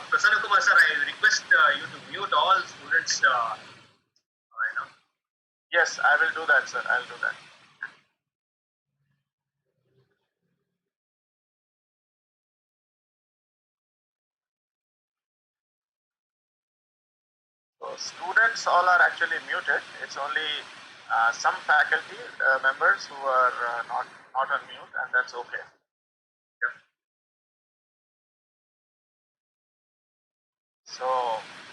Prasanna Kumar sir, I request you to mute all students. Yes, I will do that, sir. I'll do that. So students all are actually muted. It's only some faculty members who are not on mute, and that's okay. Yeah. So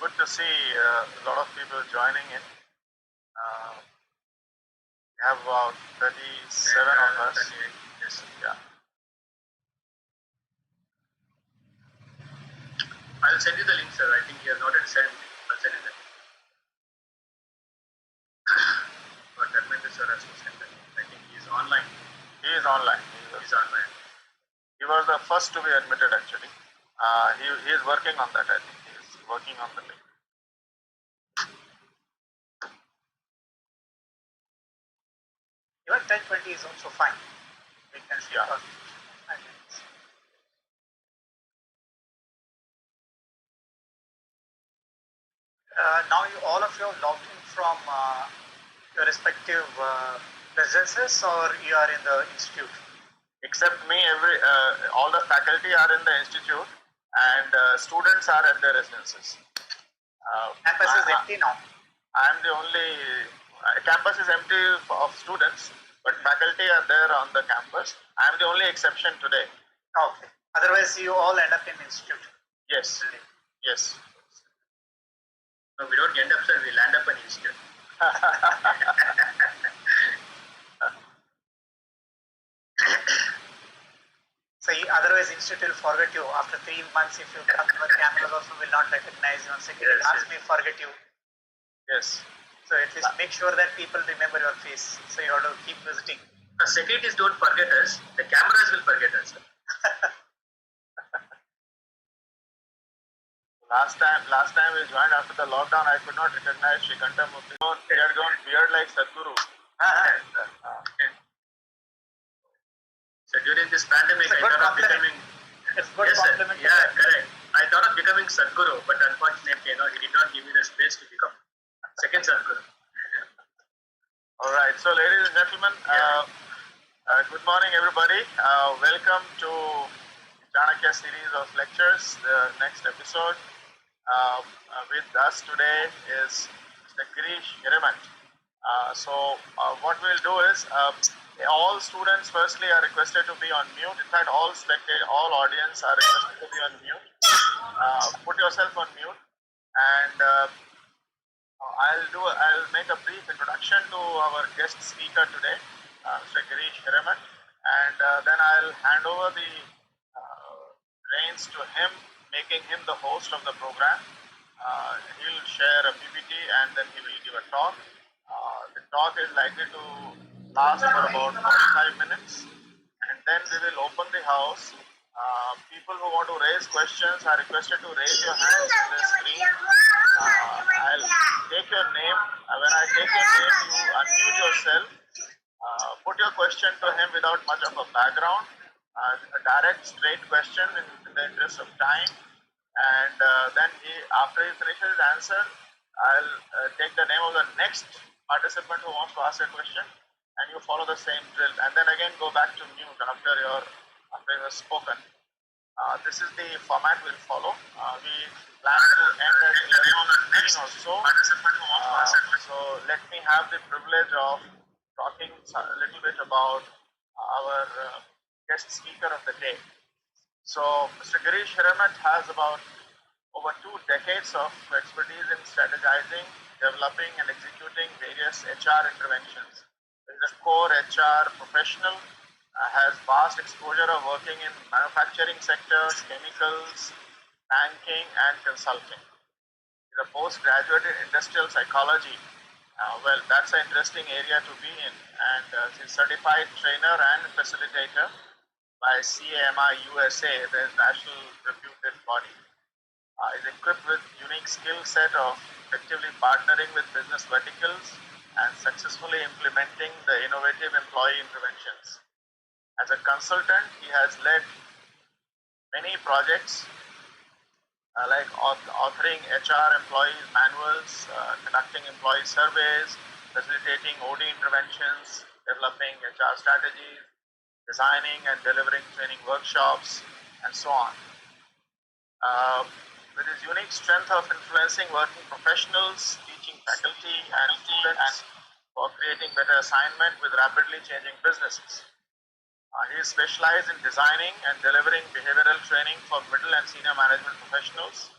good to see a lot of people joining in. We have about 37 of us. 38, yes. Yeah. I'll send you the link, sir. I think he has not yet sent. I'll send you the link. But Dharmendra sir has to send the link. I think he is online. He is online. He's online. He was the first to be admitted actually. He is working on that. I think he is working on the link. Even 10:20 is also fine. We can see. Yeah. Now all of you have logged in from your respective residences, or you are in the institute? Except me, all the faculty are in the institute, and students are at their residences. Campus is empty now. I am the only campus is empty of students, but faculty are there on the campus. I am the only exception today. Okay. Otherwise, you all end up in institute. Yes. Yes. No, we don't end up, sir. We land up in institute. So otherwise, institute will forget you after 3 months. If you come to the campus, also will not recognize you. On security, Yes, ask me, forget you. Yes. So at least make sure that people remember your face. So you have to keep visiting. The securities don't forget us. The cameras will forget us. Last time we joined after the lockdown, I could not recognize Shrikanta Murthy. He had gone beard like Sadhguru. So during this pandemic, I thought of becoming. It's good Yes, sir. compliment. Yeah, correct. I thought of becoming Sadhguru, but unfortunately, he did not give me the space to become second Sadhguru. All right. So, ladies and gentlemen, good morning, everybody. Welcome to Chanakya series of lectures. The next episode. With us today is Mr. Girish Hiramat. What we'll do is all students firstly are requested to be on mute. In fact, all audience are requested to be on mute. Put yourself on mute, and I'll make a brief introduction to our guest speaker today, Mr. Girish Hiramat, and then I'll hand over the reins to him, making him the host of the program. He'll share a PPT and then he will give a talk. The talk is likely to last for about 45 minutes, and then we will open the house. People who want to raise questions are requested to raise your hands on the screen. I'll take your name. When I take your name, you unmute yourself. Put your question to him without much of a background. A direct, straight question in the interest of time. And then after he finishes his answer, I'll take the name of the next participant who wants to ask a question, and you follow the same drill. And then again go back to mute after you have spoken. This is the format we'll follow. We plan to end at 11:15 or so. So let me have the privilege of talking a little bit about our guest speaker of the day. So Mr. Girish Hiramat has about over 2 decades of expertise in strategizing, developing and executing various HR interventions. He is a core HR professional, has vast exposure of working in manufacturing sectors, chemicals, banking and consulting. He is a postgraduate in industrial psychology. Well, that's an interesting area to be in, and he's a certified trainer and facilitator by CAMI USA, the national reputed body. Is equipped with unique skill set of effectively partnering with business verticals and successfully implementing the innovative employee interventions. As a consultant, he has led many projects like authoring HR employees manuals, conducting employee surveys, facilitating OD interventions, developing HR strategies, designing and delivering training workshops, and so on. With his unique strength of influencing working professionals, teaching faculty and students for creating better assignment with rapidly changing businesses. He is specialized in designing and delivering behavioral training for middle and senior management professionals,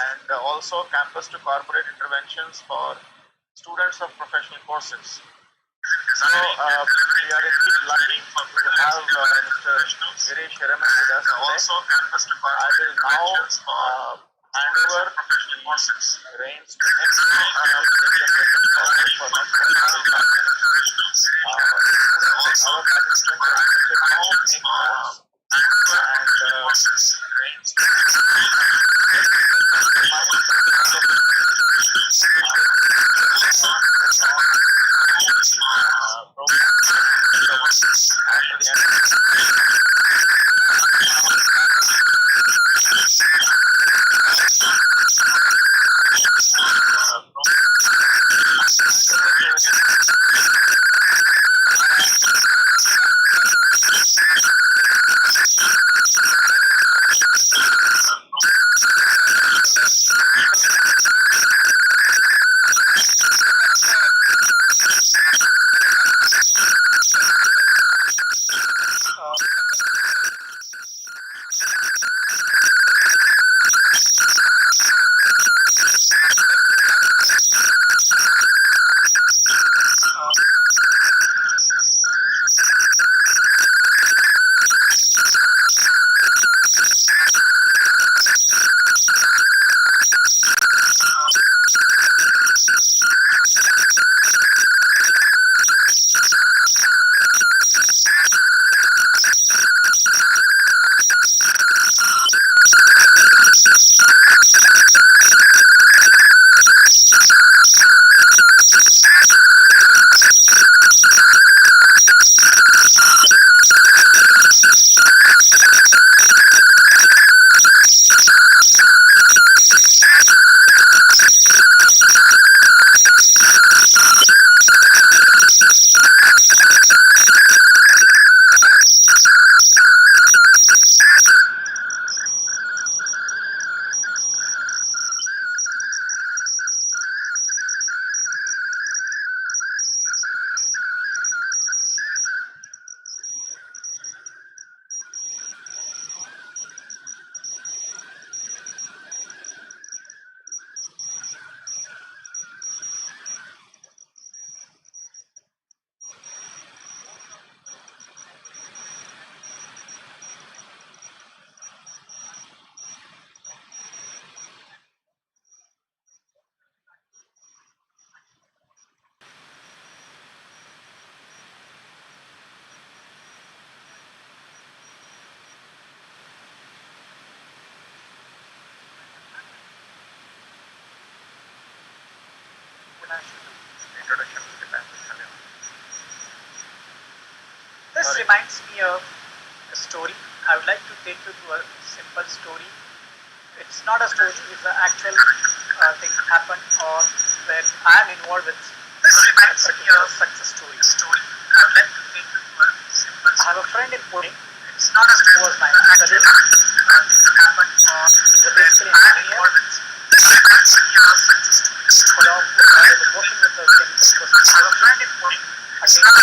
and also campus to corporate interventions for students of professional courses. So we are indeed lucky to have Mr. Girish Hiraman with us today. I will now hand over the reins to him to take the second forward for next 45 minutes. Our participants are expected to make notes introduction. This reminds me of a story. I would like to take you to a simple story. It's not a story, it's an actual thing happened or where I am involved with This reminds me particular of success story. story. I would like to take you to a simple I have a friend in Pune It's not a who was my colleague. happened or He's a basically an engineer. This reminds me of success stories. Along with, I was working with a chemical process. I have a friend in Pune. It's Again, not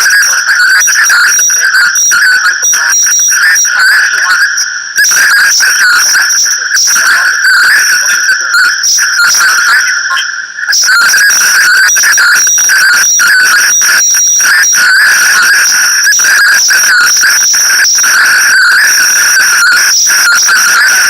a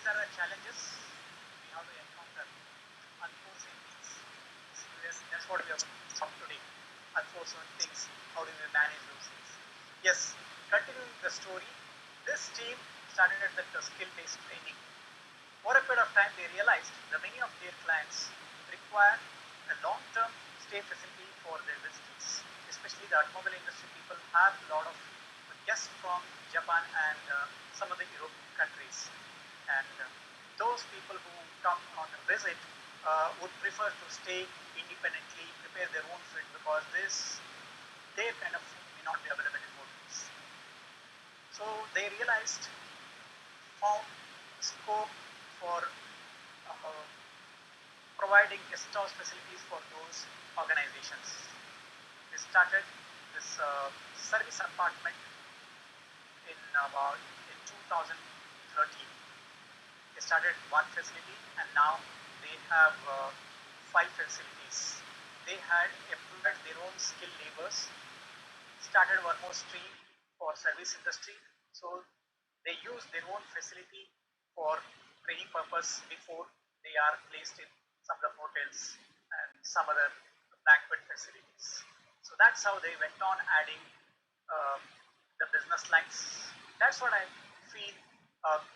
are the challenges we have to encounter. Unforeseen things. Yes, that's what we are going to talk today. Unforeseen things. How do we manage those things? Yes, continuing the story, this team started at the skill-based training. Over a period of time, they realized that many of their clients require a long-term stay facility for their visitors. Especially the automobile industry people have a lot of guests from Japan and some of the European countries. And those people who come on a visit would prefer to stay independently, prepare their own food because their kind of food may not be available in hotels. So they realized, found scope for providing guest house facilities for those organizations. They started this service apartment in 2013. They started one facility and now they have 5 facilities. They had employed their own skilled laborers, started one more stream for service industry. So they use their own facility for training purpose before they are placed in some of the hotels and some other banquet facilities. So that's how they went on adding the business lines. That's what I feel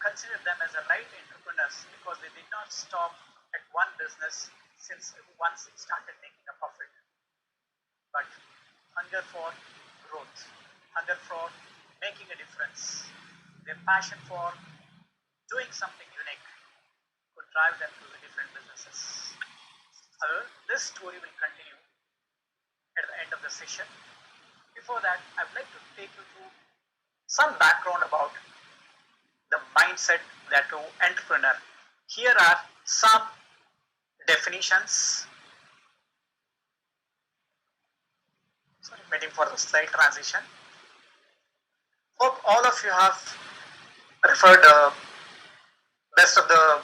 consider them as a right entrepreneurs because they did not stop at one business since once it started making a profit, but hunger for growth, hunger for making a difference, their passion for doing something unique could drive them to the different businesses. However, this story will continue at the end of the session. Before that, I would like to take you through some background about the mindset that to entrepreneur. Here are some definitions. Sorry, waiting for the slide transition. Hope all of you have referred best of the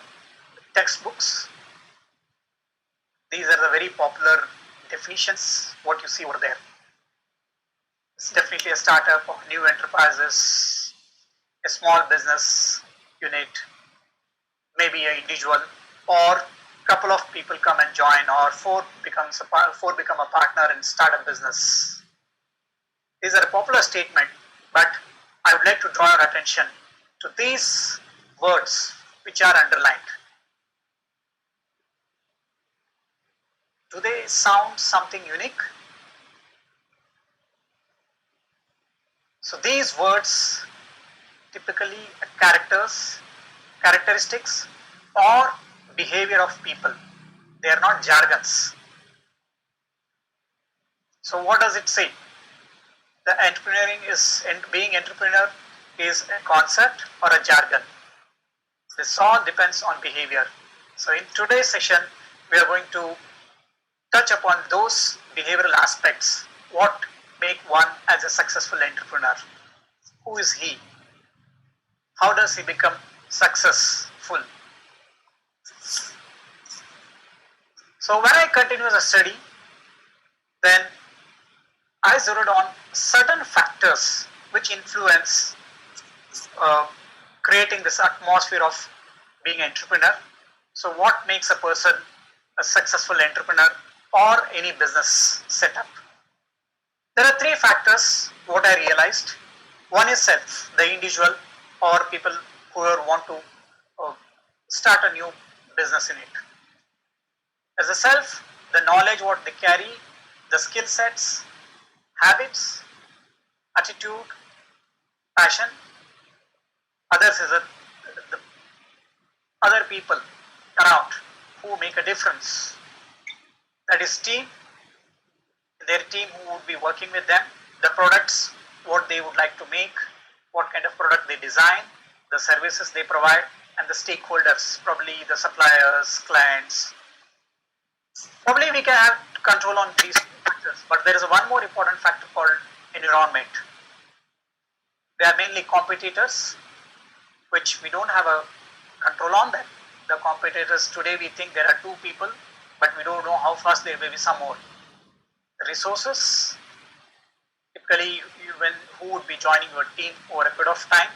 textbooks. These are the very popular definitions, what you see over there. It's definitely a startup of new enterprises, a small business unit, maybe an individual, or couple of people come and join, or four become a partner and start a business. These are a popular statement, but I would like to draw your attention to these words which are underlined. Do they sound something unique? So these words typically characteristics or behavior of people. They are not jargons. So what does it say? The being entrepreneur is a concept or a jargon. This all depends on behavior. So in today's session, we are going to touch upon those behavioral aspects. What make one as a successful entrepreneur? Who is he? How does he become successful? So when I continue the study, then I zeroed on certain factors which influence creating this atmosphere of being an entrepreneur. So what makes a person a successful entrepreneur or any business setup? There are 3 factors what I realized. One is self, the individual or people who want to start a new business in it. As a self, the knowledge what they carry, the skill sets, habits, attitude, passion. Others is the other people around who make a difference. That is team, their team who would be working with them, the products, what they would like to make, what kind of product they design, the services they provide, and the stakeholders, probably the suppliers, clients. Probably we can have control on these factors, but there is one more important factor called environment. They are mainly competitors, which we don't have a control on them. The competitors today, we think there are 2 people, but we don't know how fast there may be some more. The resources, typically who would be joining your team over a period of time.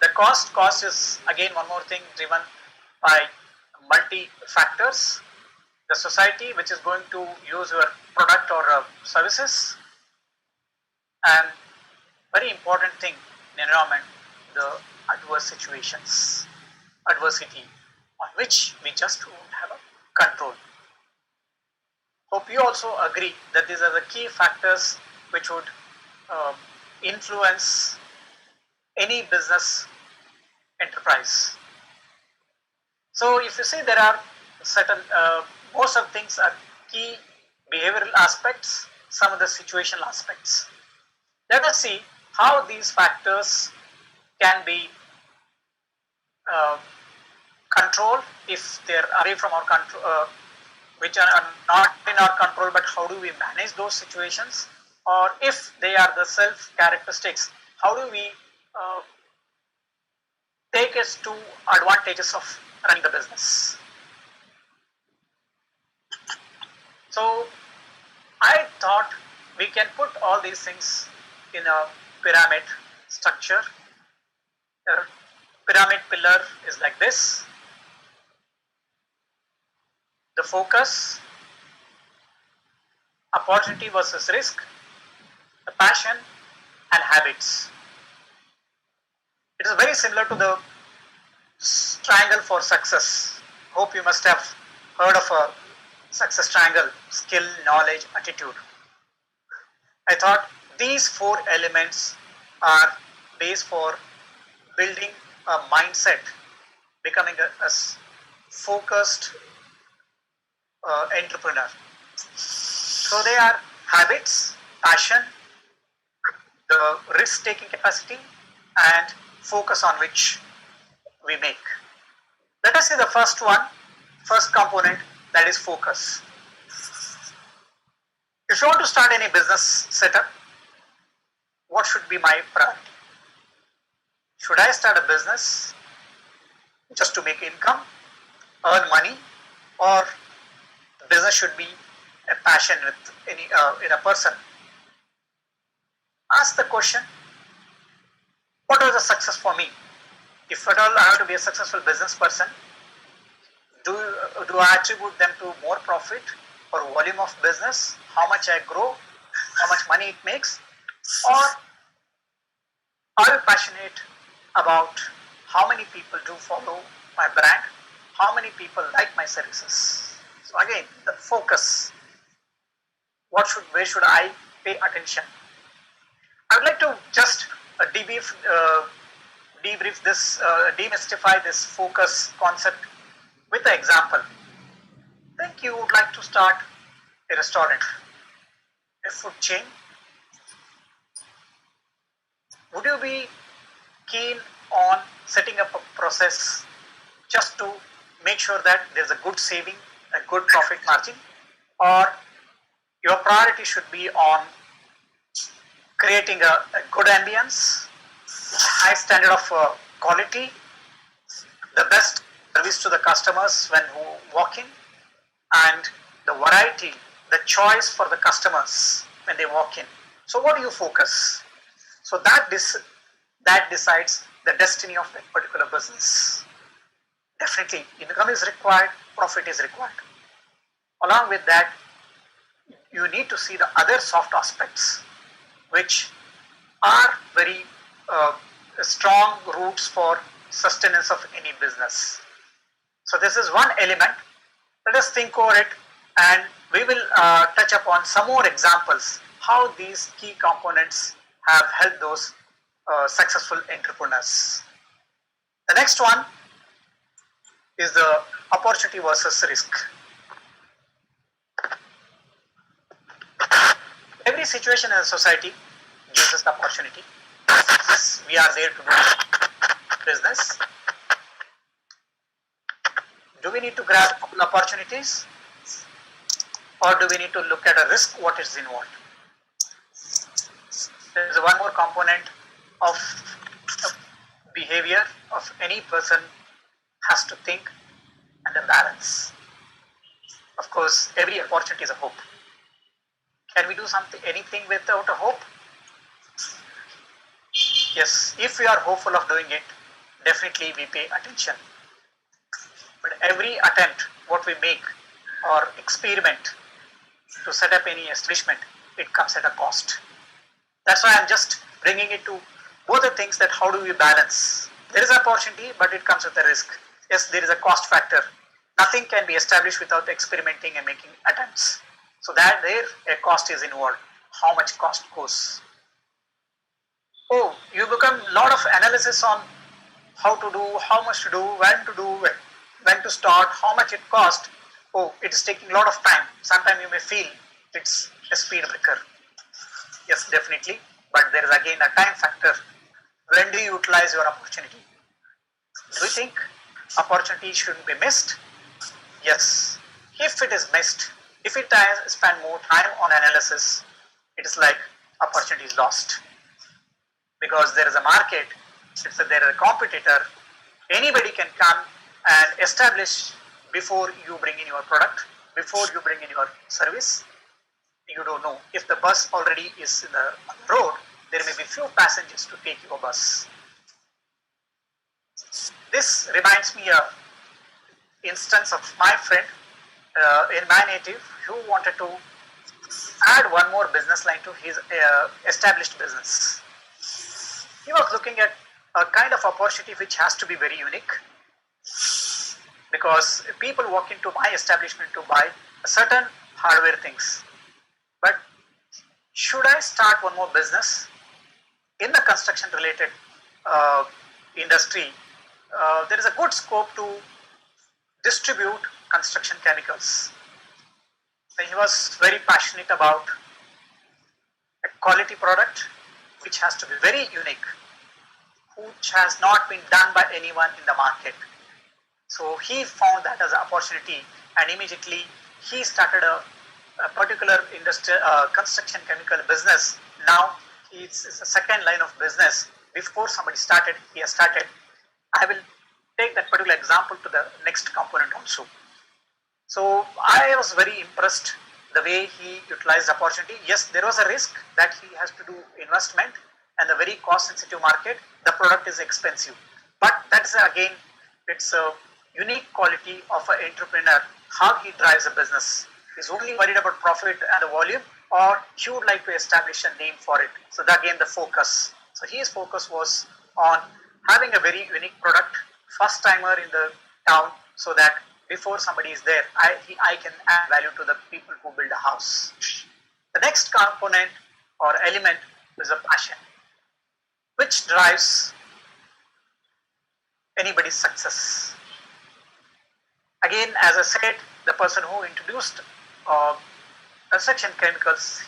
The cost is again one more thing driven by multi factors. The society which is going to use your product or services, and very important thing in environment, the adverse situations, adversity on which we just won't have a control. Hope you also agree that these are the key factors which would influence any business enterprise. So if you see, there are certain, most of things are key behavioral aspects, some of the situational aspects. Let us see how these factors can be controlled if they are away from our control, which are not in our control, but how do we manage those situations? Or if they are the self characteristics, how do we take us to advantages of running the business? So I thought we can put all these things in a pyramid structure. The pyramid pillar is like this: the focus, opportunity versus risk, the passion, and habits. It is very similar to the triangle for success. Hope you must have heard of a success triangle: skill, knowledge, attitude. I thought these four elements are base for building a mindset, becoming a focused entrepreneur. So they are habits, passion, the risk-taking capacity, and focus on which we make. Let us see the first one, first component, that is focus. If you want to start any business setup, what should be my priority? Should I start a business just to make income, earn money, or the business should be a passion with any in a person? Ask the question, what was the success for me? If at all I have to be a successful business person, do I attribute them to more profit or volume of business, how much I grow, how much money it makes, or are you passionate about how many people do follow my brand, how many people like my services? So again, the focus. Where should I pay attention? I would like to just debrief this, demystify this focus concept with an example. Think you would like to start a restaurant, a food chain. Would you be keen on setting up a process just to make sure that there's a good saving, a good profit margin, or your priority should be on creating a good ambience, high standard of quality, the best service to the customers when who walk in, and the variety, the choice for the customers when they walk in. So what do you focus? So that decides the destiny of that particular business. Definitely, income is required, profit is required. Along with that, you need to see the other soft aspects, which are very strong roots for sustenance of any business. So this is one element. Let us think over it, and we will touch upon some more examples how these key components have helped those successful entrepreneurs. The next one is the opportunity versus risk. Every situation in a society gives us the opportunity. Yes, we are there to do business. Do we need to grab opportunities, or do we need to look at a risk, what is involved? There is one more component of behavior of any person has to think, and a balance. Of course, every opportunity is a hope. Can we do anything without a hope? Yes, if we are hopeful of doing it, definitely we pay attention. But every attempt, what we make or experiment to set up any establishment, it comes at a cost. That's why I'm just bringing it to both the things, that how do we balance? There is opportunity, but it comes with a risk. Yes, there is a cost factor. Nothing can be established without experimenting and making attempts. So that there a cost is involved. How much cost goes? Oh, you become a lot of analysis on how to do, how much to do, when to start, how much it cost. Oh, it is taking a lot of time. Sometimes you may feel it's a speed breaker. Yes, definitely. But there is again a time factor. When do you utilize your opportunity? Do you think opportunity shouldn't be missed? Yes. If it is missed, if it spend more time on analysis, it is like opportunity is lost. Because there is a market, there is a competitor, anybody can come and establish before you bring in your product, before you bring in your service. You don't know. If the bus already is on the road, there may be few passengers to take your bus. This reminds me of instance of my friend in my native who wanted to add one more business line to his established business. He was looking at a kind of opportunity which has to be very unique, because people walk into my establishment to buy certain hardware things. But should I start one more business in the construction related industry? There is a good scope to distribute construction chemicals. He was very passionate about a quality product which has to be very unique, which has not been done by anyone in the market. So he found that as an opportunity, and immediately he started a particular construction chemical business. Now it's a second line of business. Before somebody started, he has started. I will take that particular example to the next component also. So I was very impressed the way he utilized the opportunity. Yes, there was a risk that he has to do investment, and the very cost sensitive market, the product is expensive. But that's again, it's a unique quality of an entrepreneur, how he drives a business. He's only worried about profit and the volume, or he would like to establish a name for it. So that again the focus. So his focus was on having a very unique product, first timer in the town, so that before somebody is there, I can add value to the people who build a house. The next component or element is a passion, which drives anybody's success. Again, as I said, the person who introduced construction chemicals,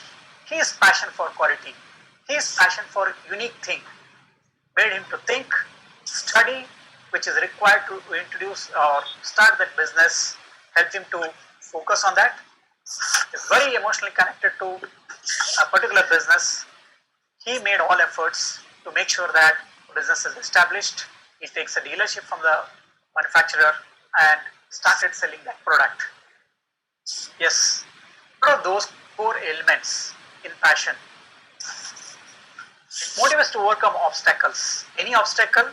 his passion for quality, his passion for unique thing made him to think, study, which is required to introduce or start that business, helped him to focus on that. He's very emotionally connected to a particular business. He made all efforts to make sure that business is established. He takes a dealership from the manufacturer and started selling that product. Yes, what are those core elements in passion? It motivates us to overcome obstacles. Any obstacle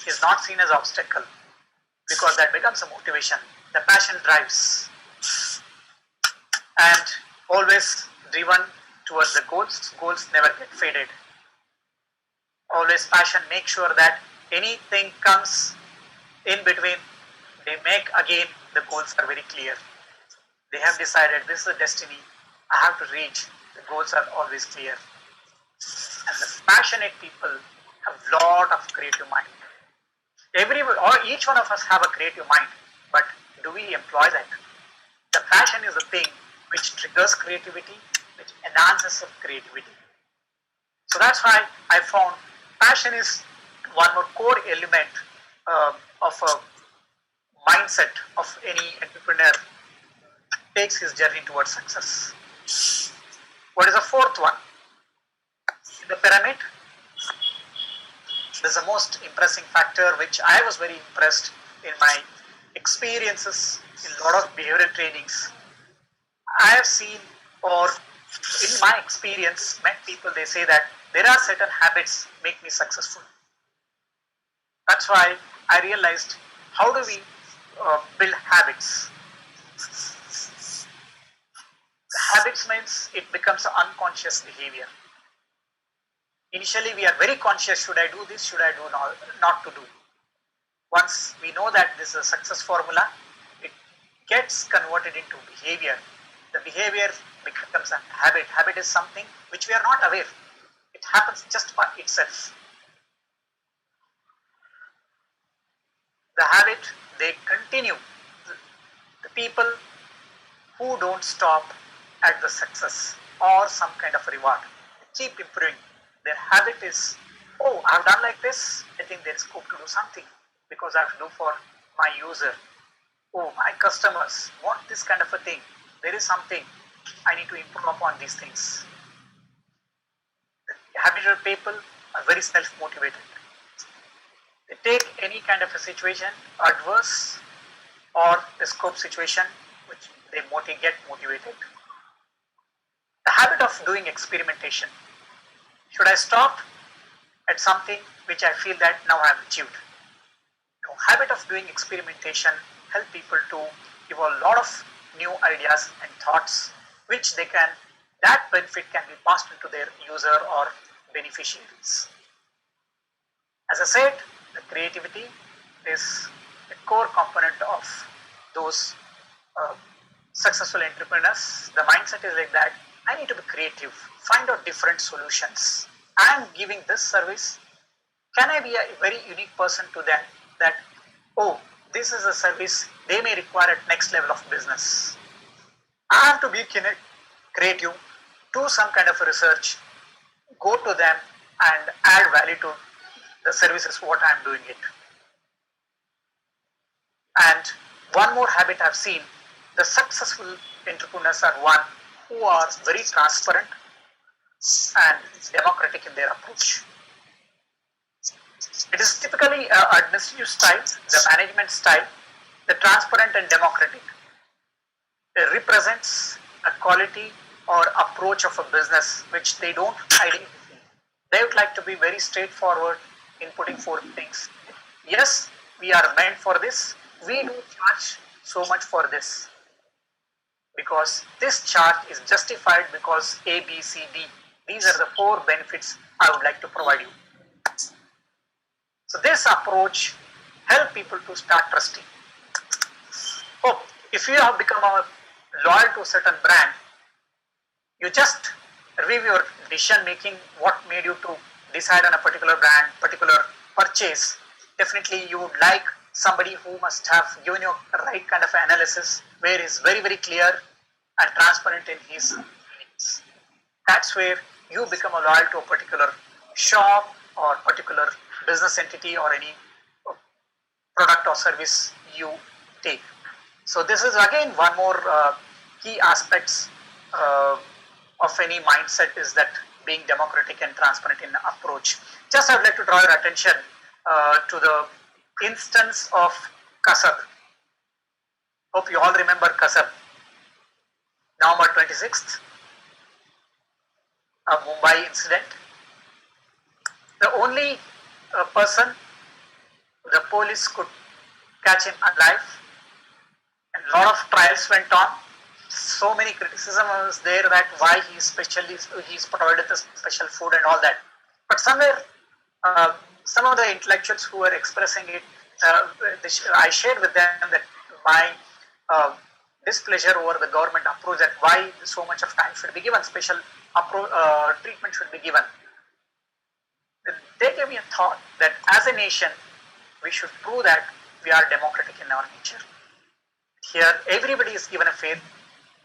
is not seen as obstacle, because that becomes a motivation. The passion drives, and always driven towards the goals. Goals never get faded. Always passion makes sure that anything comes in between, they make again the goals are very clear. They have decided this is a destiny I have to reach. The goals are always clear. And the passionate people have lot of creative mind. Each one of us have a creative mind, but do we employ that? The passion is the thing which triggers creativity, which enhances of creativity. So that's why I found passion is one more core element of a mindset of any entrepreneur takes his journey towards success. What is the fourth one? In the pyramid, there's the most impressing factor which I was very impressed in my experiences in a lot of behavioral trainings. I have seen, or in my experience, met people, they say that there are certain habits make me successful. That's why I realized, how do we build habits. Habits means it becomes an unconscious behavior. Initially, we are very conscious, should I do this, should I do not to do. Once we know that this is a success formula, it gets converted into behavior. The behavior becomes a habit. Habit is something which we are not aware. It happens just by itself. The habit, they continue. The people who don't stop at the success or some kind of reward, keep improving. Their habit is, oh, I've done like this, I think there is scope to do something because I have to do for my user. Oh, my customers want this kind of a thing. There is something I need to improve upon these things. The habitual people are very self-motivated. They take any kind of a situation, adverse or a scope situation, which they get motivated. The habit of doing experimentation. Should I stop at something which I feel that now I have achieved? No, habit of doing experimentation help people to give a lot of new ideas and thoughts which that benefit can be passed into their user or beneficiaries. As I said, the creativity is a core component of those successful entrepreneurs. The mindset is like that, I need to be creative, find out different solutions. I am giving this service. Can I be a very unique person to them that, oh, this is a service they may require at next level of business. I have to be creative, do some kind of research, go to them and add value to the services what I am doing it. And one more habit I have seen, the successful entrepreneurs are one who are very transparent and democratic in their approach. It is typically an administrative style, the management style, the transparent and democratic. It represents a quality or approach of a business which they don't hide anything. They would like to be very straightforward in putting forth things. Yes, we are meant for this. We do charge so much for this because this charge is justified because A, B, C, D. These are the 4 benefits I would like to provide you. So this approach helps people to start trusting. Oh, if you have become loyal to a certain brand, you just review your decision making, what made you to decide on a particular brand, particular purchase. Definitely you would like somebody who must have given you the right kind of analysis where he is very, very clear and transparent in his feelings. That's where you become loyal to a particular shop or particular business entity or any product or service you take. So this is again one more key aspects of any mindset is that being democratic and transparent in approach. Just I would like to draw your attention to the instance of Kasab. Hope you all remember Kasab. November 26th, a Mumbai incident. The only person the police could catch him alive, and a lot of trials went on. So many criticism was there that why he's provided the special food and all that. But somewhere, some of the intellectuals who were expressing it, I shared with them that my displeasure over the government approach, that why so much of time should be given, special treatment should be given. They gave me a thought that as a nation, we should prove that we are democratic in our nature. Here, everybody is given a fair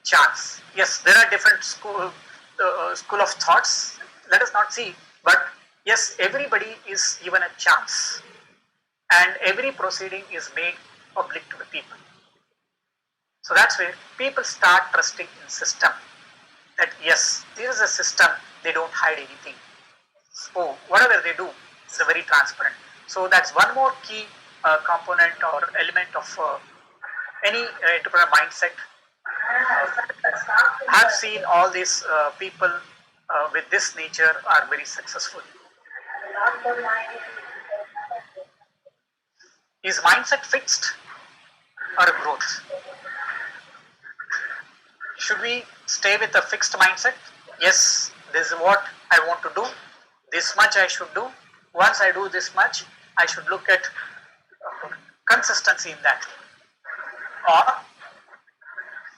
chance. Yes, there are different school of thoughts. Let us not see, but yes, everybody is given a chance, and every proceeding is made public to the people. So that's where people start trusting in system. That yes, this is a system. They don't hide anything. So whatever they do is very transparent. So that's one more key component or element of any entrepreneur mindset. I've seen all these people with this nature are very successful. Is mindset fixed? or growth? Should we stay with a fixed mindset? Yes, this is what I want to do. This much I should do. Once I do this much, I should look at consistency in that. Or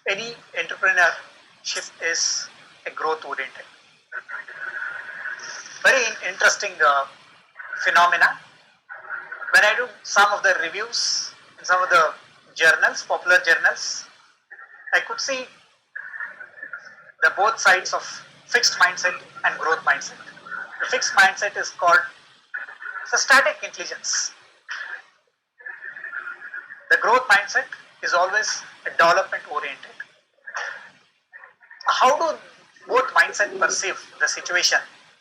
any entrepreneurship is a growth oriented. Very interesting phenomena. When I do some of the reviews in some of the journals, popular journals, I could see the both sides of fixed mindset and growth mindset. The fixed mindset is called the static intelligence. The growth mindset is always a development oriented. How do both mindset perceive the situation?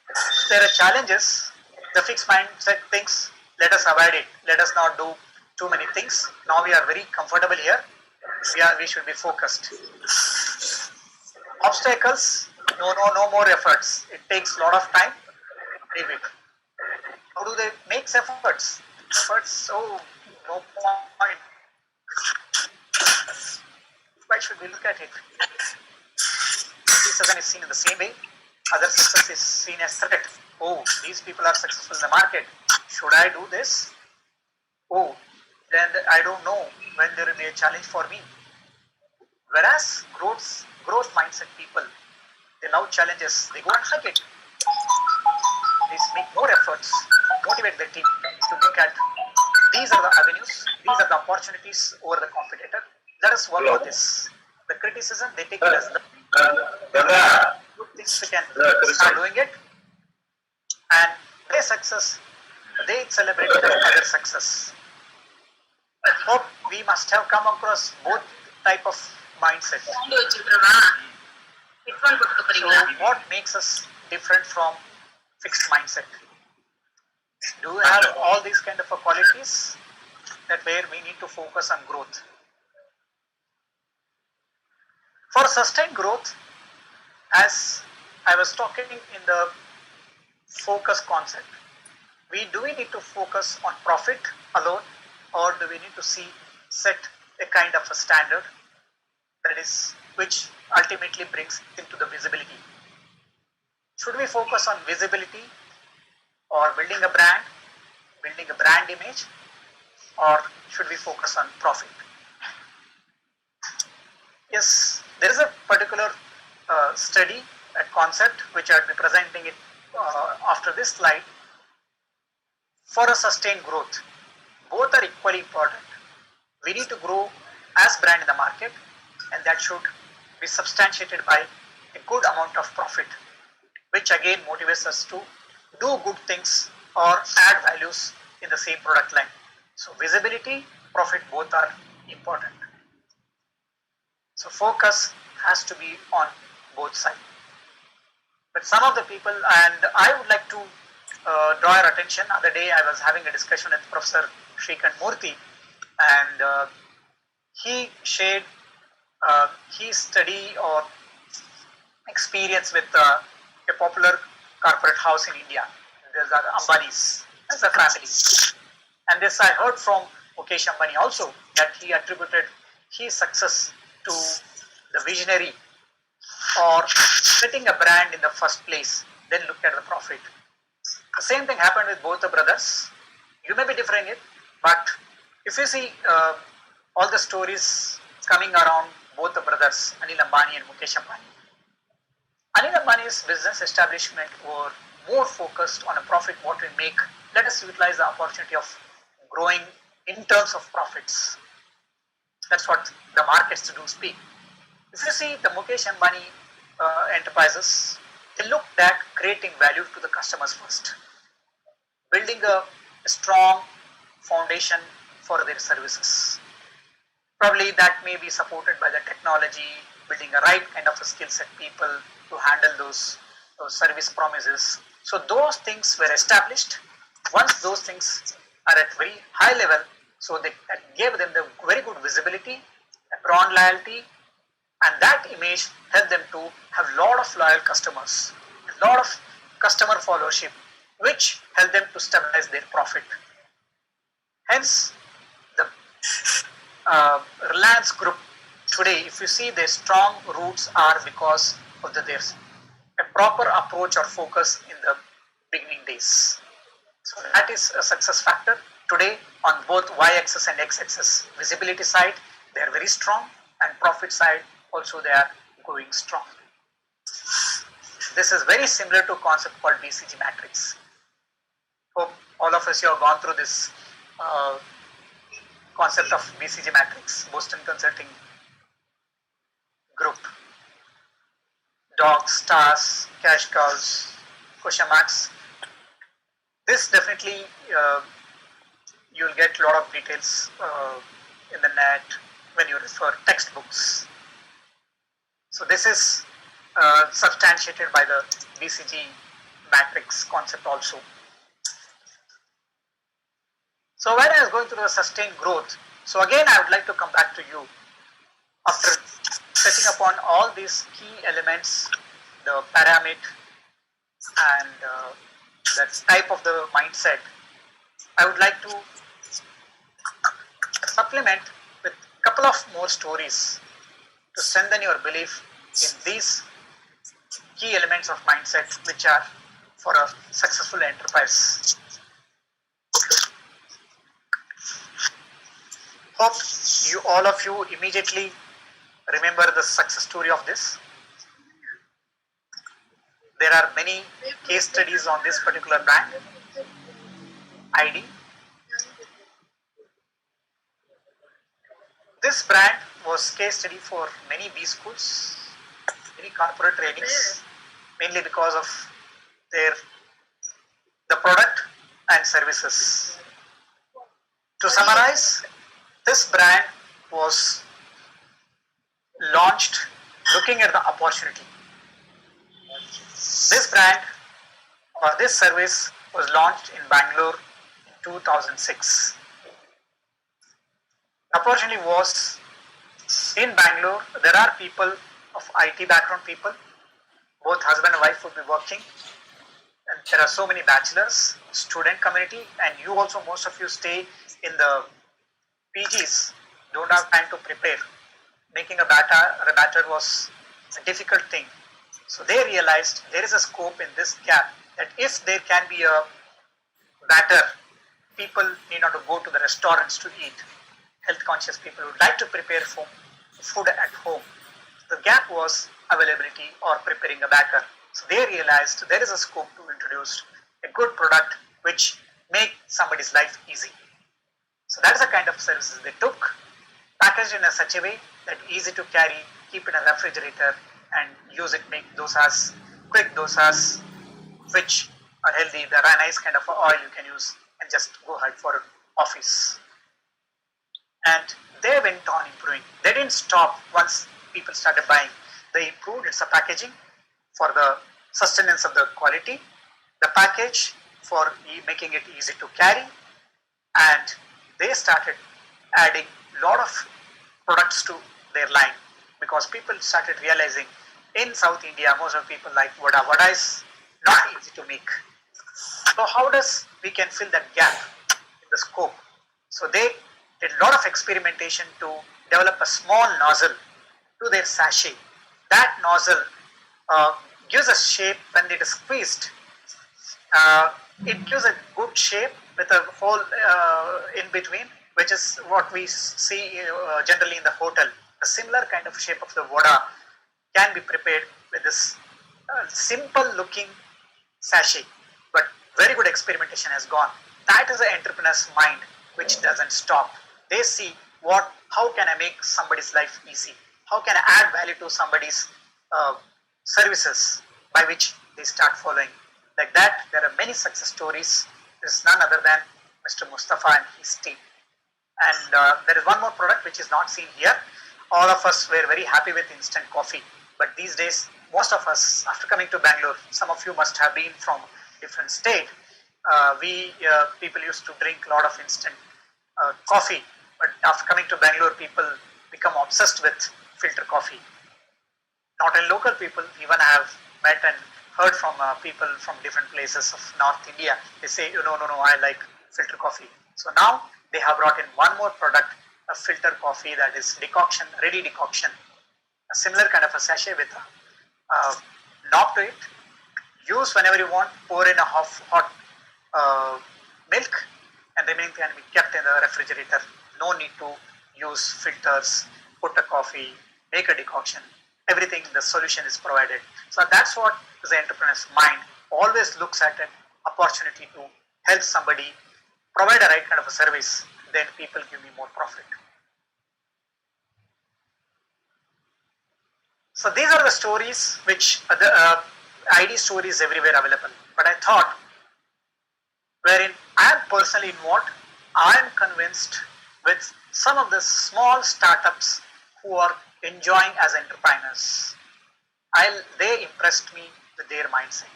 If there are challenges, the fixed mindset thinks, let us avoid it, let us not do too many things. Now we are very comfortable here. We should be focused. Obstacles, no more efforts. It takes a lot of time. Leave it. How do they make efforts? Efforts, oh, no point. Why should we look at it? Criticism is seen in the same way. Other success is seen as threat. Oh, these people are successful in the market. Should I do this? Oh, then I don't know when there will be a challenge for me. Whereas growth mindset people, they love challenges. They go and hug it. They make more efforts, motivate their team to look at these are the avenues, these are the opportunities over the competitor. Let us work on this. The criticism, they take it as the good things we can start doing it. And their success, they celebrate other success. I hope we must have come across both type of mindset. So what makes us different from fixed mindset? Do we have all these kind of qualities that where we need to focus on growth? For sustained growth, as I was talking in the focus concept, do we need to focus on profit alone, or do we need to set a kind of a standard that is which ultimately brings into the visibility? Should we focus on visibility or building a brand image, or should we focus on profit? Yes, there is a particular study, a concept which I will be presenting it after this slide. For a sustained growth, both are equally important. We need to grow as brand in the market, and that should be substantiated by a good amount of profit, which again motivates us to do good things or add values in the same product line. So visibility, profit, both are important. So focus has to be on both sides. But some of the people, and I would like to draw your attention. Other day I was having a discussion with Professor Shrikant Murthy, and he shared his study or experience with a popular corporate house in India. There's the Ambanis as a family. And this I heard from Mukesh Ambani also, that he attributed his success to the visionary or setting a brand in the first place, then look at the profit. The same thing happened with both the brothers. You may be differing it, but if you see all the stories coming around both the brothers, Anil Ambani and Mukesh Ambani, Anil Ambani's business establishment were more focused on a profit, what we make. Let us utilize the opportunity of growing in terms of profits. That's what the markets do speak. If you see the Mukesh Ambani enterprises, they looked at creating value to the customers first, building a strong foundation for their services. Probably that may be supported by the technology, building a right kind of a skill set people to handle those service promises. So those things were established. Once those things are at very high level, so they gave them the very good visibility, brand loyalty, and that image helped them to have a lot of loyal customers, a lot of customer followership, which helped them to stabilize their profit. Hence, the Reliance Group today, if you see their strong roots are because of their a proper approach or focus in the beginning days. So that is a success factor. Today on both y-axis and x-axis, visibility side they are very strong, and profit side also they are going strong. This is very similar to a concept called BCG matrix. Hope all of us you have gone through this concept of BCG matrix, Boston Consulting Group. Dogs, stars, cash cows, question marks. This definitely you will get a lot of details in the net when you refer textbooks. So this is substantiated by the BCG matrix concept also. So when I was going through the sustained growth, so again I would like to come back to you after setting upon all these key elements, the pyramid and the type of the mindset. I would like to supplement with a couple of more stories to strengthen your belief in these key elements of mindset which are for a successful enterprise. Hope you all of you immediately remember the success story of this. There are many case studies on this particular brand, ID. This brand was case study for many B schools, many corporate trainings, mainly because of the product and services. To summarize, this brand was launched looking at the opportunity. This brand or this service was launched in Bangalore in 2006. The opportunity was in Bangalore. There are people of IT background people, both husband and wife would be working, and there are so many bachelors, student community, and you also, most of you stay in the PGs, don't have time to prepare. Making a batter was a difficult thing. So they realized there is a scope in this gap that if there can be a batter, people need not to go to the restaurants to eat. Health conscious people would like to prepare food at home. The gap was availability or preparing a batter. So they realized there is a scope to introduce a good product which make somebody's life easy. So that is the kind of services they took, packaged in a such a way that easy to carry, keep in a refrigerator and use it, make dosas, quick dosas, which are healthy. There are nice kind of oil you can use and just go ahead for office. And they went on improving. They didn't stop once people started buying. They improved its packaging for the sustenance of the quality, the package for making it easy to carry, and they started adding a lot of products to their line because people started realizing in South India most of people like vada. Vada is not easy to make. So how does we can fill that gap in the scope? So they did a lot of experimentation to develop a small nozzle to their sachet. That nozzle gives a shape when it is squeezed. It gives a good shape with a hole in between, which is what we see generally in the hotel. A similar kind of shape of the vada can be prepared with this simple looking sachet, but very good experimentation has gone. That is the entrepreneur's mind which doesn't stop. They see how can I make somebody's life easy? How can I add value to somebody's services by which they start following. Like that, there are many success stories. There is none other than Mr. Mustafa and his team. And there is one more product which is not seen here. All of us were very happy with instant coffee. But these days, most of us, after coming to Bangalore, some of you must have been from different state. People used to drink a lot of instant coffee. But after coming to Bangalore, people become obsessed with filter coffee. Not only local people, even I have met and heard from people from different places of North India. They say, no, I like filter coffee. So now they have brought in one more product, a a filter coffee that is decoction, ready decoction, a similar kind of a sachet with a knob to it. Use whenever you want, pour in a hot milk, and remaining can be kept in the refrigerator. No need to use filters, put a coffee, make a decoction. Everything, the solution is provided. So that's what the entrepreneur's mind always looks at an opportunity to help somebody provide a right kind of a service, then people give me more profit. So these are the stories which the ID stories everywhere available. But I thought, wherein I am personally involved, I am convinced with some of the small startups who are enjoying as entrepreneurs. They impressed me with their mindset.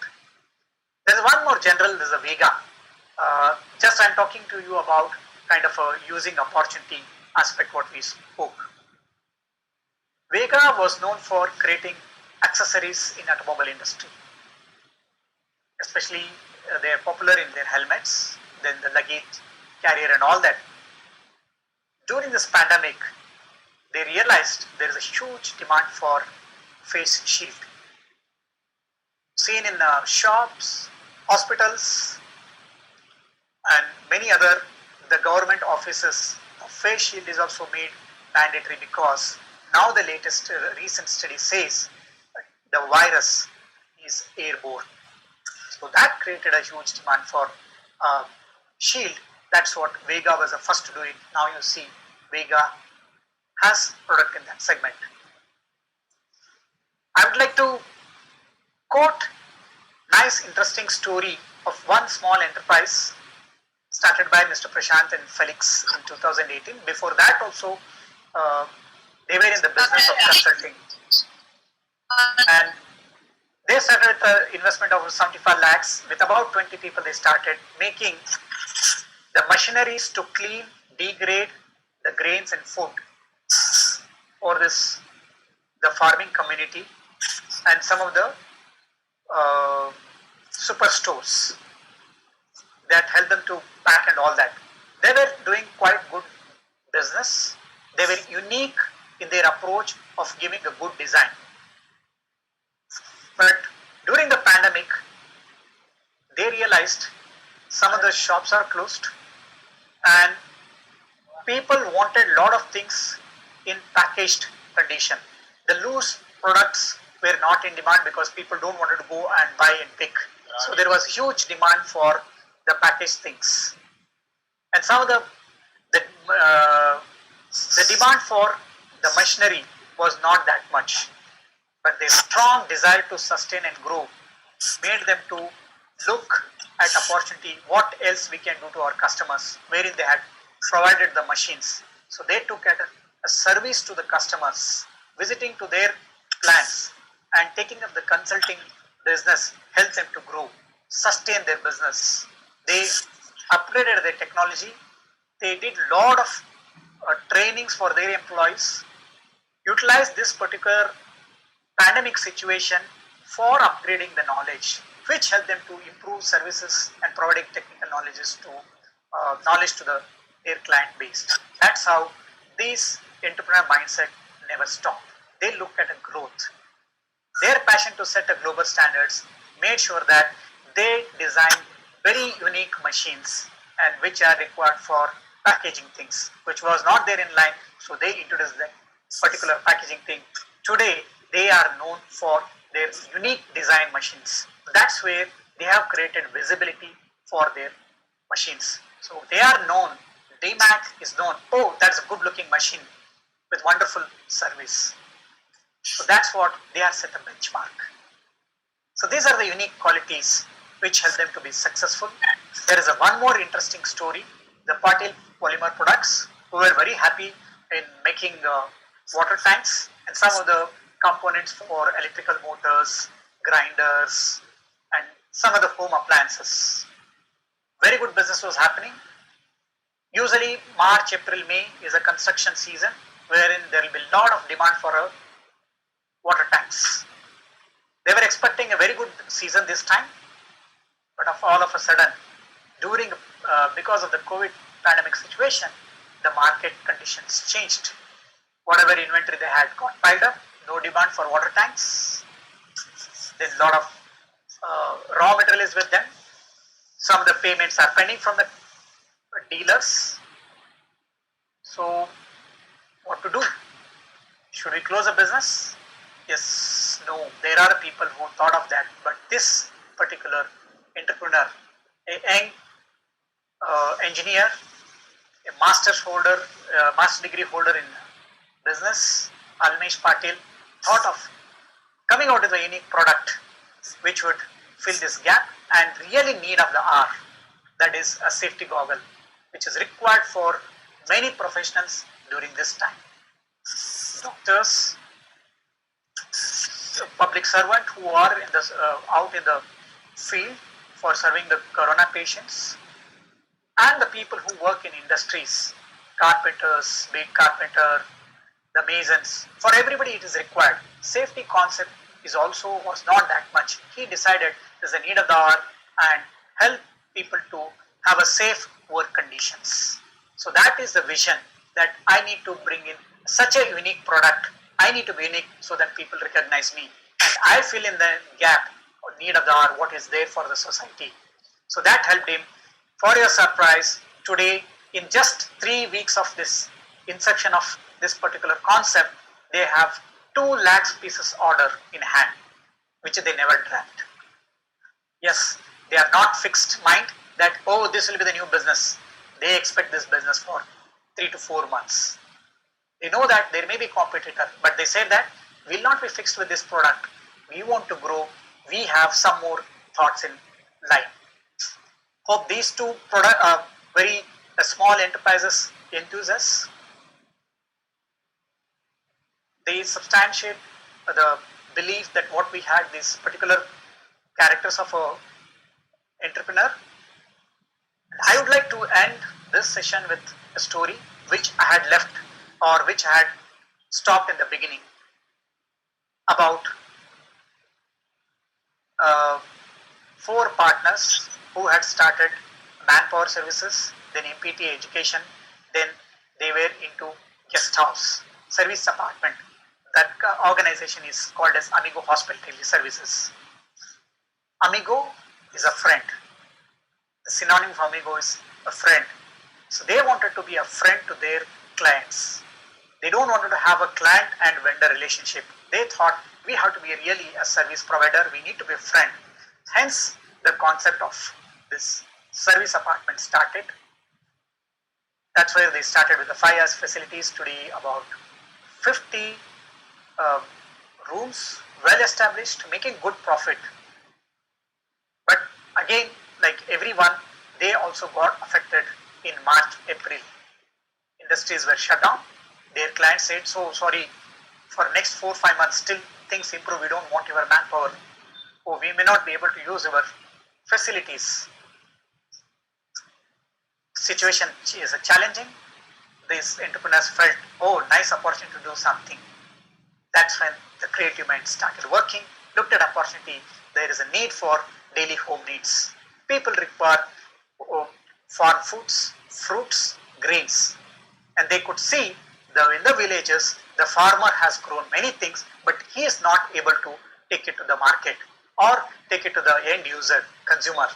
There's one more general, there's a Vega. Just I'm talking to you about kind of a using opportunity aspect what we spoke. Vega was known for creating accessories in automobile industry. Especially they are popular in their helmets, then the luggage carrier and all that. During this pandemic, they realized there is a huge demand for face shield. Seen in shops, hospitals, and many other the government offices, face shield is also made mandatory because now the latest recent study says the virus is airborne. So that created a huge demand for shield. That's what Vega was the first to do it. Now you see Vega has product in that segment. I would like to quote nice interesting story of one small enterprise started by Mr. Prashant and Felix in 2018. Before that also they were in the business of consulting, and they started with an investment of 75 lakhs. With about 20 people they started making the machineries to clean, degrade the grains and food for the farming community and some of the superstores that help them to pack and all that. They were doing quite good business. They were unique in their approach of giving a good design. But during the pandemic, they realized some of the shops are closed and people wanted a lot of things in packaged condition. The loose products were not in demand because people don't want to go and buy and pick. So there was huge demand for the packaged things. And some of the demand for the machinery was not that much. But their strong desire to sustain and grow made them to look at opportunity, what else we can do to our customers, wherein they had provided the machines. So they took at a service to the customers, visiting to their plants and taking up the consulting business, help them to grow, sustain their business. They upgraded their technology. They did a lot of trainings for their employees, utilized this particular pandemic situation for upgrading the knowledge, which helped them to improve services and providing technical knowledge to their client base. That's how this entrepreneur mindset never stop. They look at a growth. Their passion to set a global standards made sure that they design very unique machines and which are required for packaging things, which was not there in line. So they introduced that particular packaging thing. Today, they are known for their unique design machines. That's where they have created visibility for their machines. So they are known, Dmaic is known, oh, that's a good looking machine with wonderful service. So that's what they are set a benchmark. So these are the unique qualities which help them to be successful. There is one more interesting story. The Patil polymer products, who were very happy in making water tanks and some of the components for electrical motors, grinders, and some of the home appliances. Very good business was happening. Usually March, April, May is a construction season wherein there will be a lot of demand for water tanks. They were expecting a very good season this time, but all of a sudden, because of the COVID pandemic situation, the market condition conditions changed. Whatever inventory they had got piled up, no demand for water tanks. Then a lot of raw material is with them. Some of the payments are pending from the dealers. So what to do? Should we close a business? Yes, no. There are people who thought of that, but this particular entrepreneur, a young engineer, a master's holder, master degree holder in business, Patil, thought of coming out with a unique product which would fill this gap and really need of the hour. That is a safety goggle, which is required for many professionals during this time. Doctors, public servant who are in the, out in the field for serving the corona patients, and the people who work in industries, carpenters, big carpenter, the masons. For everybody it is required. Safety concept is also was not that much. He decided there's a need of the hour and help people to have a safe work conditions. So that is the vision, that I need to bring in such a unique product. I need to be unique so that people recognize me, and I fill in the gap or need of the hour what is there for the society. So that helped him. For your surprise, today in just 3 weeks of this inception of this particular concept, they have 2 lakhs pieces order in hand, which they never dreamt. Yes, they are not fixed mind that, oh, this will be the new business. They expect this business for 3 to 4 months. They know that there may be competitor, but they say that we will not be fixed with this product. We want to grow. We have some more thoughts in line. Hope these two very small enterprises enthusiasts, they substantiate the belief that what we had, these particular characters of a entrepreneur. I would like to end this session with a story which I had left, or which I had stopped in the beginning, about 4 partners who had started manpower services, then MPT education, then they were into guest house, service apartment. That organization is called as Amigo Hospitality Services. Amigo is a friend. The synonym of Amigo is a friend. So they wanted to be a friend to their clients. They don't want to have a client and vendor relationship. They thought we have to be really a service provider. We need to be a friend. Hence, the concept of this service apartment started. That's where they started with the 5 years facilities. Today, about 50 rooms, well established, making good profit. But again, like everyone, they also got affected in March, April. Industries were shut down. Their clients said, so sorry, for next 4 or 5 months, still things improve. We don't want your manpower. Oh, we may not be able to use our facilities. Situation is challenging. These entrepreneurs felt, oh, nice opportunity to do something. That's when the creative mind started working, looked at opportunity. There is a need for daily home needs. People require farm foods, fruits, grains. And they could see that in the villages, the farmer has grown many things, but he is not able to take it to the market or take it to the end user, consumer,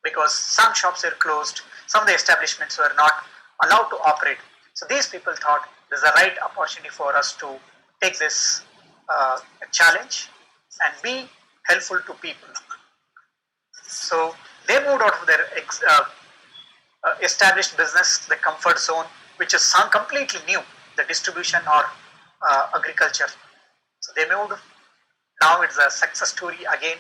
because some shops were closed, some of the establishments were not allowed to operate. So these people thought there's a right opportunity for us to take this challenge and be helpful to people. So they moved out of their established business, the comfort zone, which is completely new, the distribution or agriculture. So they moved. Now it's a success story again.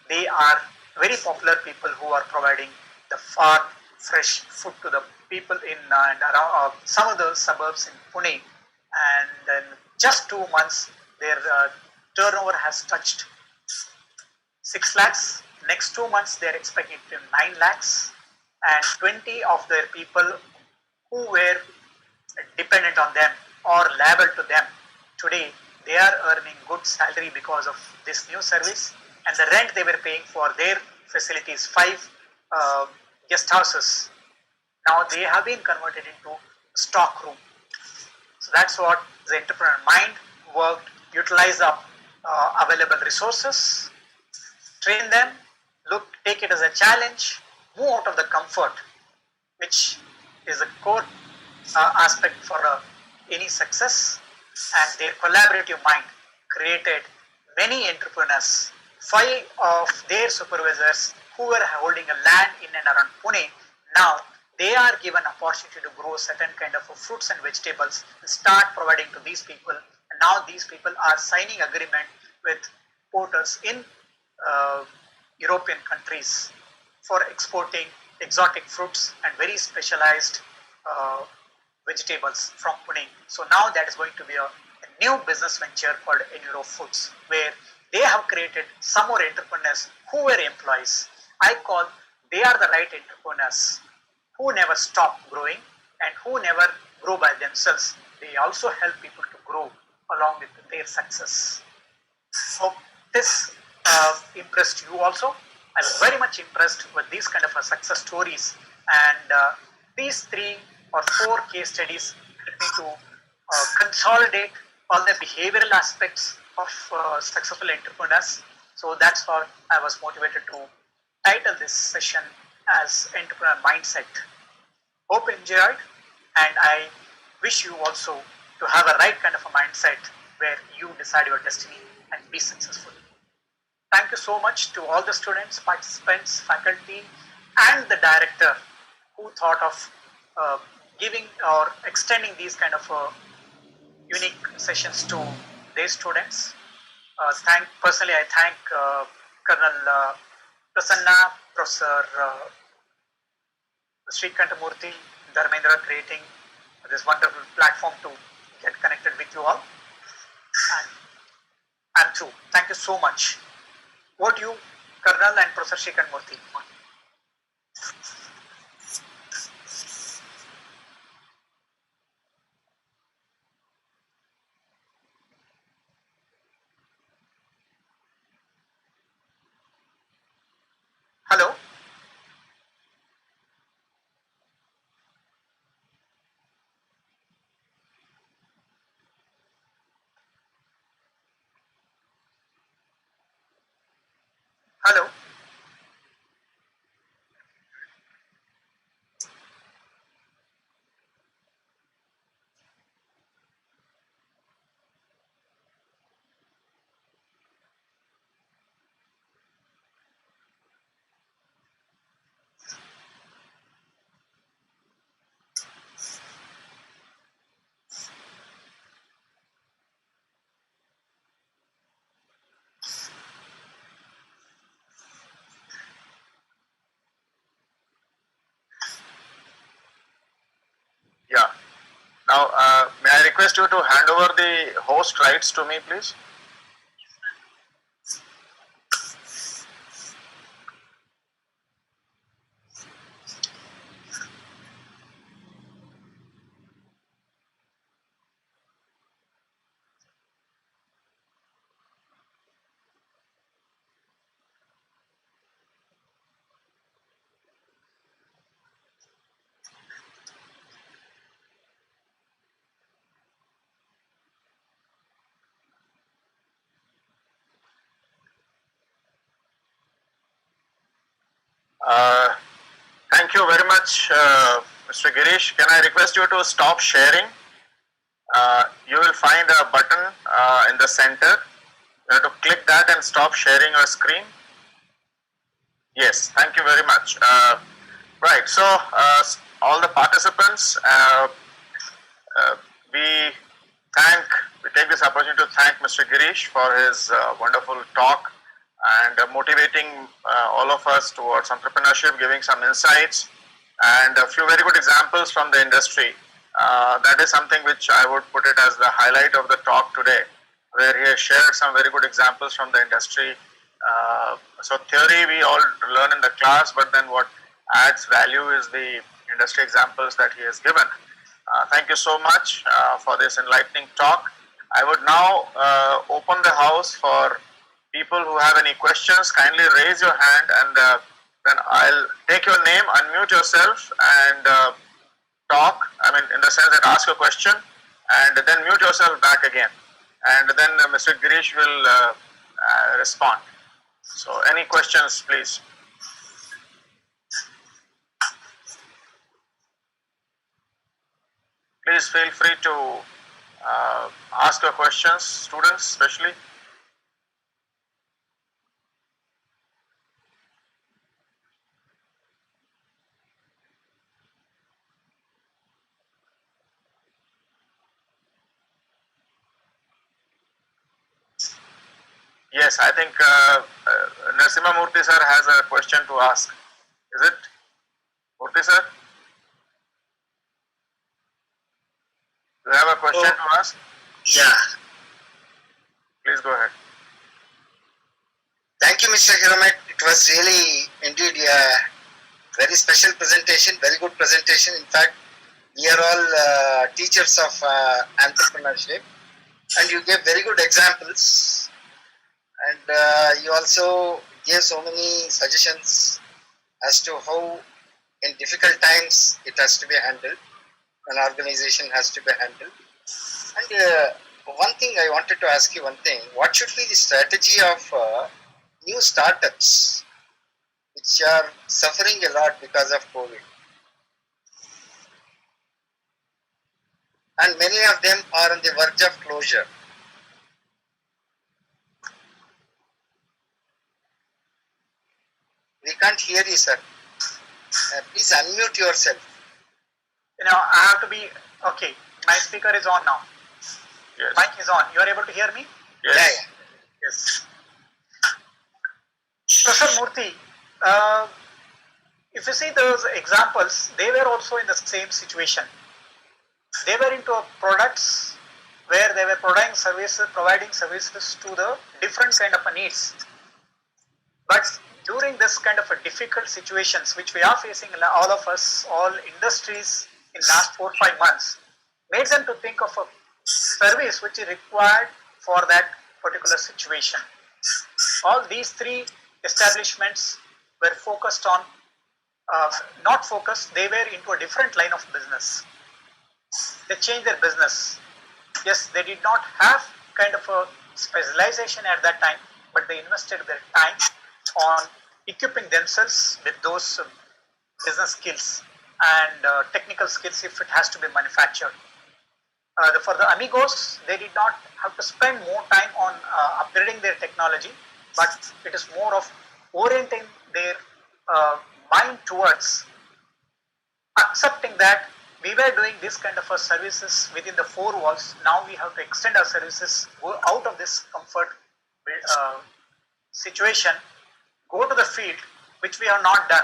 They are very popular people who are providing the farm fresh food to the people in and around some of the suburbs in Pune. And then just 2 months, their turnover has touched 6 lakhs. Next 2 months, they are expecting 9 lakhs. And 20 of their people who were dependent on them or liable to them, today they are earning good salary because of this new service, and the rent they were paying for their facilities, 5 guest houses, now they have been converted into stock room. So that's what the entrepreneur mind worked, utilize up available resources, train them, take it as a challenge, move out of the comfort, which is a core aspect for any success, and their collaborative mind created many entrepreneurs. 5 of their supervisors who were holding a land in and around Pune, now they are given opportunity to grow certain kind of fruits and vegetables and start providing to these people. And now these people are signing agreement with porters in European countries for exporting exotic fruits and very specialized vegetables from Pune. So now that is going to be a new business venture called Enviro Foods, where they have created some more entrepreneurs who were employees. I call they are the right entrepreneurs who never stop growing and who never grow by themselves. They also help people to grow along with their success. So this impressed you also. I was very much impressed with these kind of success stories, and these 3 or 4 case studies helped me to consolidate all the behavioral aspects of successful entrepreneurs. So that's how I was motivated to title this session as Entrepreneur Mindset. Hope you enjoyed, and I wish you also to have a right kind of a mindset where you decide your destiny and be successful. Thank you so much to all the students, participants, faculty, and the director who thought of giving or extending these kind of unique sessions to their students. Personally, I thank Colonel Prasanna, Professor Srikantamurthy, Dharmendra, creating this wonderful platform to get connected with you all. And I'm through. Thank you so much. Over to you, Colonel and Professor Srikantamurthy. Hello. Hello. Yeah. Now, may I request you to hand over the host rights to me, please? Thank you very much, Mr. Girish. Can I request you to stop sharing? You will find a button in the center. You have to click that and stop sharing your screen. Yes, thank you very much. Right, so all the participants, we take this opportunity to thank Mr. Girish for his wonderful talk and motivating all of us towards entrepreneurship, giving some insights and a few very good examples from the industry. That is something which I would put it as the highlight of the talk today, where he has shared some very good examples from the industry. So theory we all learn in the class, but then what adds value is the industry examples that he has given. Thank you so much for this enlightening talk. I would now open the house for people who have any questions. Kindly raise your hand, and then I'll take your name, unmute yourself, and talk. I mean, in the sense that ask a question, and then mute yourself back again, and then Mr. Girish will respond. So any questions, please? Please feel free to ask your questions, students especially. Yes, I think Narasimha Murthy sir has a question to ask. Is it? Murthy sir? Do you have a question to ask? Yeah. Please go ahead. Thank you, Mr. Hiramet. It was really indeed a very special presentation, very good presentation. In fact, we are all teachers of entrepreneurship, and you gave very good examples. And you also gave so many suggestions as to how in difficult times it has to be handled, an organization has to be handled. And one thing I wanted to ask you, one thing, what should be the strategy of new startups which are suffering a lot because of COVID? And many of them are on the verge of closure. We can't hear you, sir. Please unmute yourself. I have to be, okay, my speaker is on now. Yes. Mic is on. You are able to hear me? Yes. Yeah. Yes. Professor Murthy, if you see those examples, they were also in the same situation. They were into products where they were providing services to the different kind of needs. But during this kind of a difficult situations which we are facing, all of us, all industries in last 4 or 5 months, made them to think of a service which is required for that particular situation. All these 3 establishments were focused on, not focused, they were into a different line of business. They changed their business. Yes, they did not have kind of a specialization at that time, but they invested their time on equipping themselves with those business skills and technical skills if it has to be manufactured. For the Amigos, they did not have to spend more time on upgrading their technology, but it is more of orienting their mind towards accepting that we were doing this kind of services within the 4 walls. Now we have to extend our services, go out of this comfort situation, go to the field, which we have not done,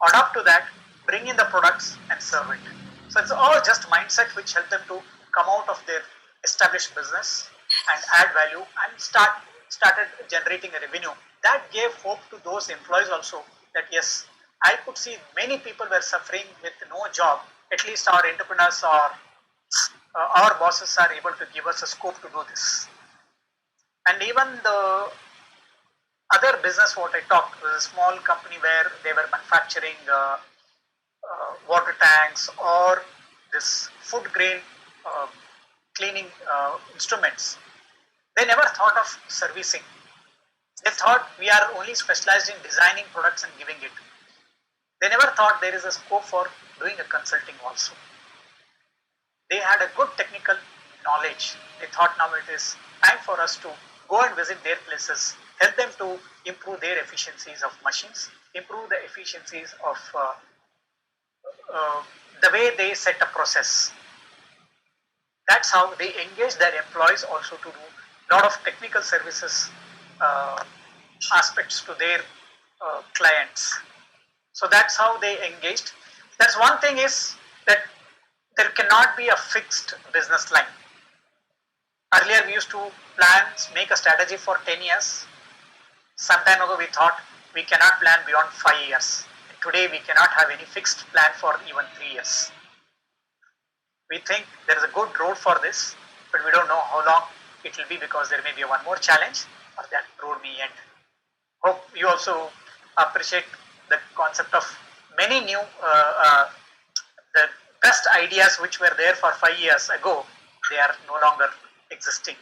adapt to that, bring in the products and serve it. So it's all just mindset which helped them to come out of their established business and add value and started generating a revenue. That gave hope to those employees also that yes, I could see many people were suffering with no job. At least our entrepreneurs or our bosses are able to give us a scope to do this. And even the other business what I talked was a small company where they were manufacturing water tanks or this food grain cleaning instruments. They never thought of servicing. They thought we are only specialized in designing products and giving it. They never thought there is a scope for doing a consulting also. They had a good technical knowledge. They thought now it is time for us to go and visit their places, help them to improve their efficiencies of machines, improve the efficiencies of the way they set a process. That's how they engage their employees also to do a lot of technical services aspects to their clients. So that's how they engaged. That's one thing is that there cannot be a fixed business line. Earlier we used to plan, make a strategy for 10 years. Some time ago we thought we cannot plan beyond 5 years. Today we cannot have any fixed plan for even 3 years. We think there is a good road for this, but we don't know how long it will be because there may be one more challenge or that road may end. Hope you also appreciate the concept of many new, the best ideas which were there for 5 years ago, they are no longer existing.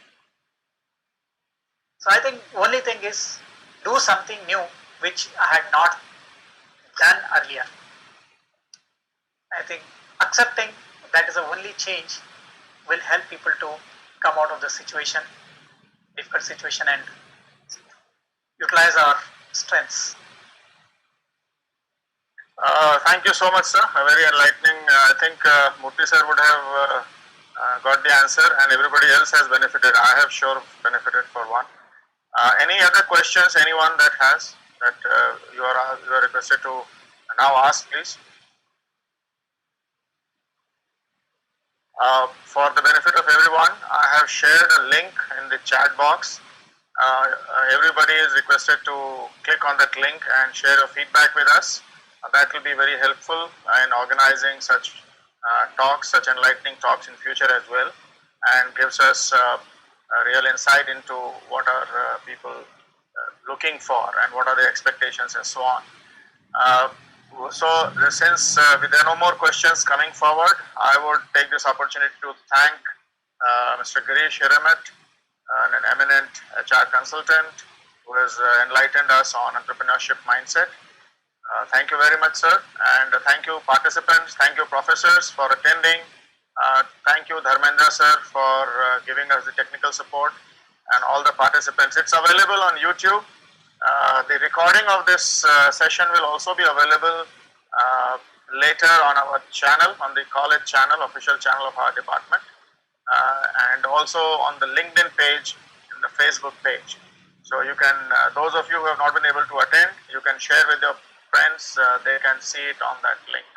So I think only thing is do something new which I had not done earlier. I think accepting that is the only change will help people to come out of the situation, difficult situation, and utilize our strengths. Thank you so much, sir. Very enlightening. I think Murthy sir would have got the answer, and everybody else has benefited. I have sure benefited for one. Any other questions? Anyone that has that you are requested to now ask, please. For the benefit of everyone, I have shared a link in the chat box. Everybody is requested to click on that link and share your feedback with us. That will be very helpful in organizing such talks, such enlightening talks in future as well, and gives us a real insight into what are people looking for and what are the expectations and so on. So since there are no more questions coming forward, I would take this opportunity to thank Mr. Girish Hiramat, an eminent HR consultant who has enlightened us on entrepreneurship mindset. Thank you very much, sir, and thank you participants, thank you professors for attending, thank you Dharmendra sir for giving us the technical support, and all the participants. It's available on YouTube. The recording of this session will also be available later on our channel, on the college channel, official channel of our department, and also on the LinkedIn page and the Facebook page. So you can, those of you who have not been able to attend, you can share with your friends, they can see it on that link.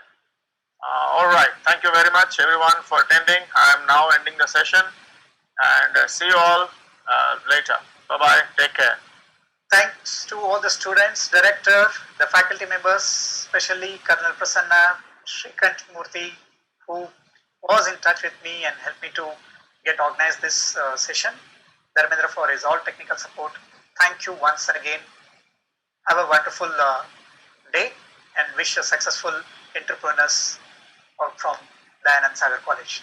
All right, thank you very much everyone for attending. I am now ending the session, and see you all later. Bye-bye, take care. Thanks to all the students, director, the faculty members, especially Colonel Prasanna, Shrikant Murthy, who was in touch with me and helped me to get organized this session. Dharmendra for his all technical support. Thank you once again. Have a wonderful day and wish a successful entrepreneurs from Dayanand Sagar College.